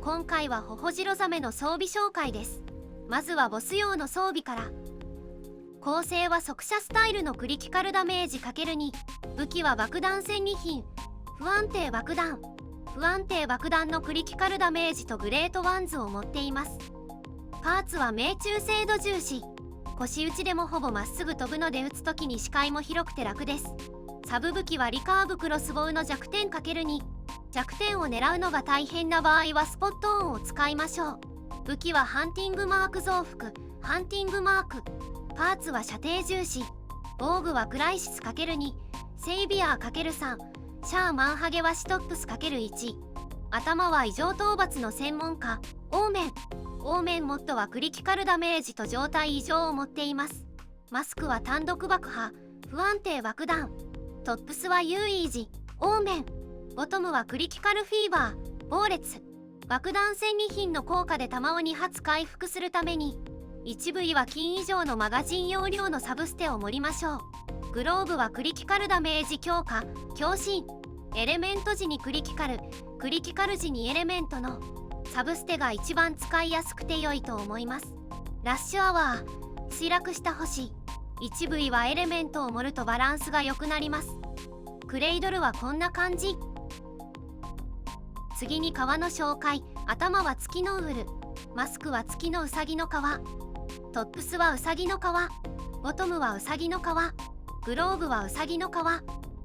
今回はホホジロザメの装備紹介です。まずはボス用の装備から。構成は速射スタイルのクリティカルダメージ ×2。 武器は爆弾戦利品、不安定爆弾。不安定爆弾のクリティカルダメージとグレートワンズを持っています。パーツは命中精度重視。腰打ちでもほぼまっすぐ飛ぶので撃つ時に視界も広くて楽です。サブ武器はリカーブクロスボウの弱点 ×2。 弱点を狙うのが大変な場合はスポットオンを使いましょう。武器はハンティングマーク増幅、ハンティングマーク。パーツは射程重視。防具はクライシス ×2、セイビアー ×3、シャーマンハゲワシトップス ×1。 頭は異常討伐の専門家、オーメン。オーメンモッドはクリティカルダメージと状態異常を持っています。マスクは単独爆破、不安定爆弾。トップスはユーイージ、オーメン。ボトムはクリティカルフィーバー、暴烈。爆弾戦利品の効果で弾を2発回復するために、一部位は金以上のマガジン容量のサブステを盛りましょう。グローブはクリティカルダメージ強化、強心。エレメント時にクリティカル、クリティカル時にエレメントのサブステが一番使いやすくて良いと思います。ラッシュアワー、墜落した星。一部位はエレメントを盛るとバランスが良くなります。クレイドルはこんな感じ。次に皮の紹介。頭は月のウール、マスクは月のウサギの皮、トップスはウサギの皮、ボトムはウサギの皮、グローブはウサギの皮、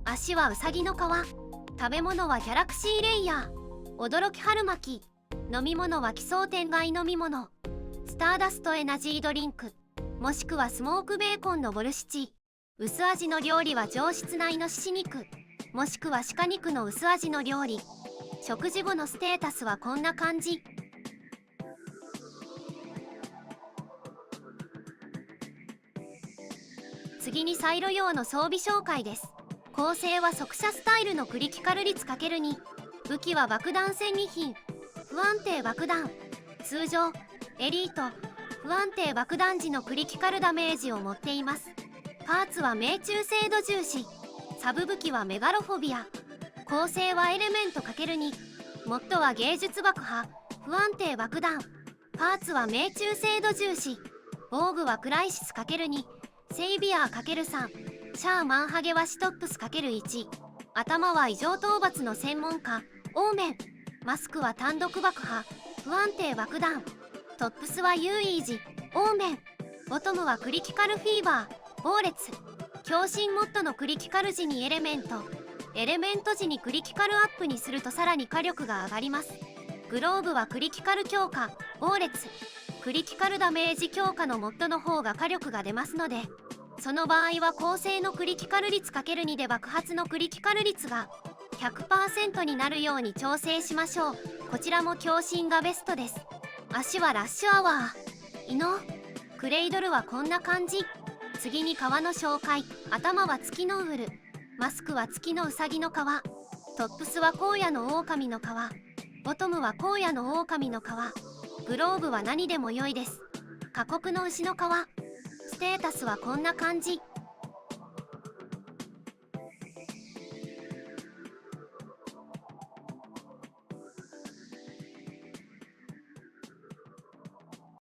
足はウサギの皮。食べ物はギャラクシーレイヤー、驚き春巻き。飲み物は奇想天外飲み物、スターダストエナジードリンク、もしくはスモークベーコンのボルシチ。薄味の料理は上質なイノシシ肉、もしくは鹿肉の薄味の料理。食事後のステータスはこんな感じ。次にサイロ用の装備紹介です。構成は速射スタイルのクリティカル率 ×2。 武器は爆弾戦利品、不安定爆弾。通常、エリート、不安定爆弾時のクリティカルダメージを持っています。パーツは命中精度重視。サブ武器はメガロフォビア。構成はエレメント ×2。 モッドは芸術爆破、不安定爆弾。パーツは命中精度重視。防具はクライシス ×2、セイビアー ×3、シャーマンハゲワシトップス ×1。 頭は異常討伐の専門家、オーメン。マスクは単独爆破、不安定爆弾。トップスはユーイージ、オーメン。ボトムはクリティカルフィーバー、暴烈。強心モッドのクリティカル時にエレメント、エレメント時にクリティカルアップにするとさらに火力が上がります。グローブはクリティカル強化、暴烈。クリティカルダメージ強化のモッドの方が火力が出ますので、その場合は構成のクリティカル率 ×2 で爆発のクリティカル率が 100% になるように調整しましょう。こちらも強心がベストです。足はラッシュアワー、イノ。クレイドルはこんな感じ。次に皮の紹介。頭は月のウール、マスクは月のウサギの皮、トップスは荒野の狼の皮、ボトムは荒野の狼の皮。グローブは何でも良いです。過酷の牛の皮。ステータスはこんな感じ。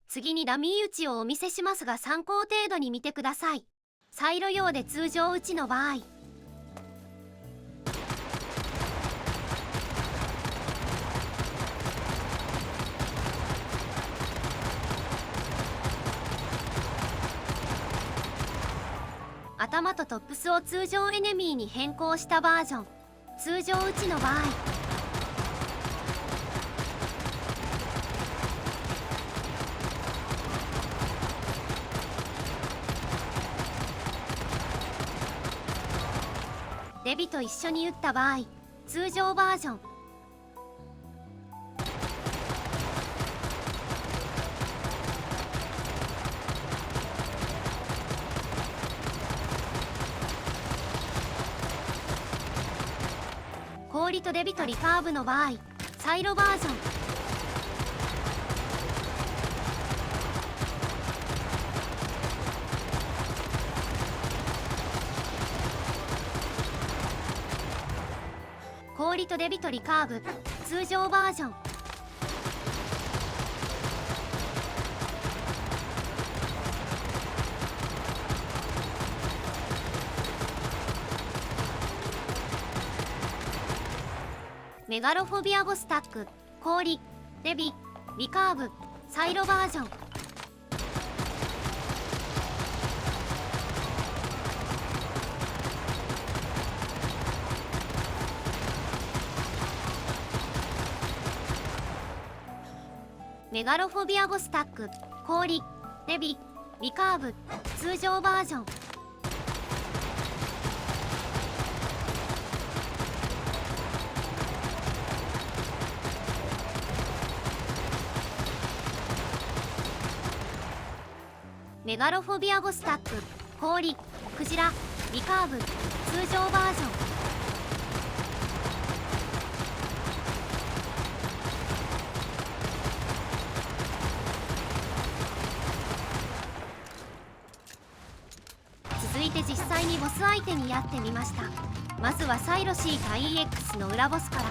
次にダミー打ちをお見せしますが参考程度に見てください。サイロ用で通常打ちの場合、頭とトップスを通常エネミーに変更したバージョン。通常打ちの場合、デビと一緒に打った場合、通常バージョン。氷とデビとリカーブの場合、サイロバージョン。氷とデビとリカーブ、通常バージョン。メガロフォビアボスタック、氷、レビ、リカーブ、サイロバージョン。メガロフォビアボスタック、氷、レビ、リカーブ、通常バージョン。メガロフォビアボスタック、氷、クジラ、リカーブ、通常バージョン。続いて実際にボス相手にやってみました。まずはサイロシータ EX の裏ボスから。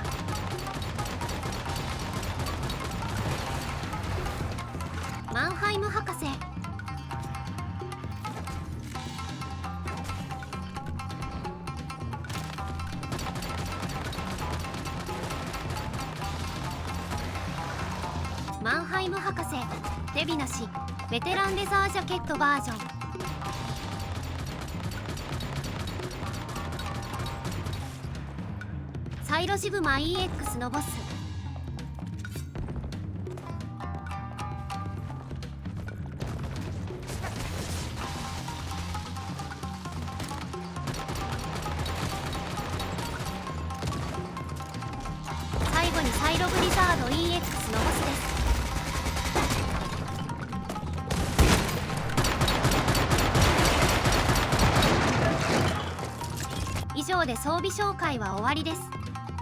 マンハイム博士、マンハイム博士、レビナシ、ベテランレザージャケットバージョン。サイロシグマ EX のボス。最後にサイロブリザード EX のボスです。以上で装備紹介は終わりです。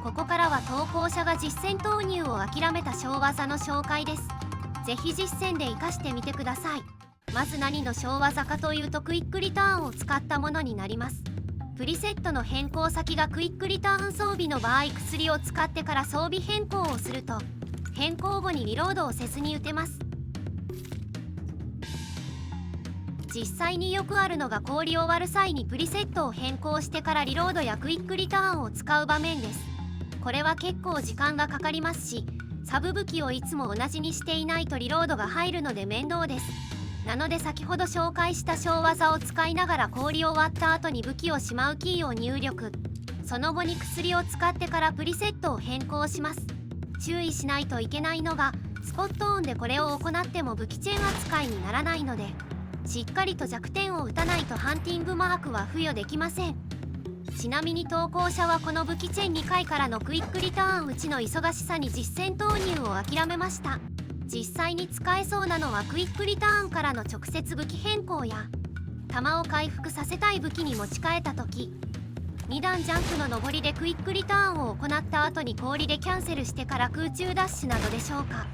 ここからは投稿者が実戦投入を諦めた小技の紹介です。ぜひ実戦で活かしてみてください。まず何の小技かというとクイックリターンを使ったものになります。プリセットの変更先がクイックリターン装備の場合、薬を使ってから装備変更をすると変更後にリロードをせずに撃てます。実際によくあるのが氷を割る際にプリセットを変更してからリロードやクイックリターンを使う場面です。これは結構時間がかかりますし、サブ武器をいつも同じにしていないとリロードが入るので面倒です。なので先ほど紹介した小技を使いながら氷を割った後に武器をしまうキーを入力。その後に薬を使ってからプリセットを変更します。注意しないといけないのが、スポットオンでこれを行っても武器チェーン扱いにならないので、しっかりと弱点を打たないとハンティングマークは付与できません。ちなみに投稿者はこの武器チェーン2回からのクイックリターンうちの忙しさに実戦投入を諦めました。実際に使えそうなのはクイックリターンからの直接武器変更や弾を回復させたい武器に持ち替えた時、2段ジャンプの上りでクイックリターンを行った後に氷でキャンセルしてから空中ダッシュなどでしょうか。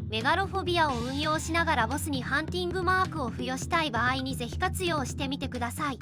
メガロフォビアを運用しながらボスにハンティングマークを付与したい場合にぜひ活用してみてください。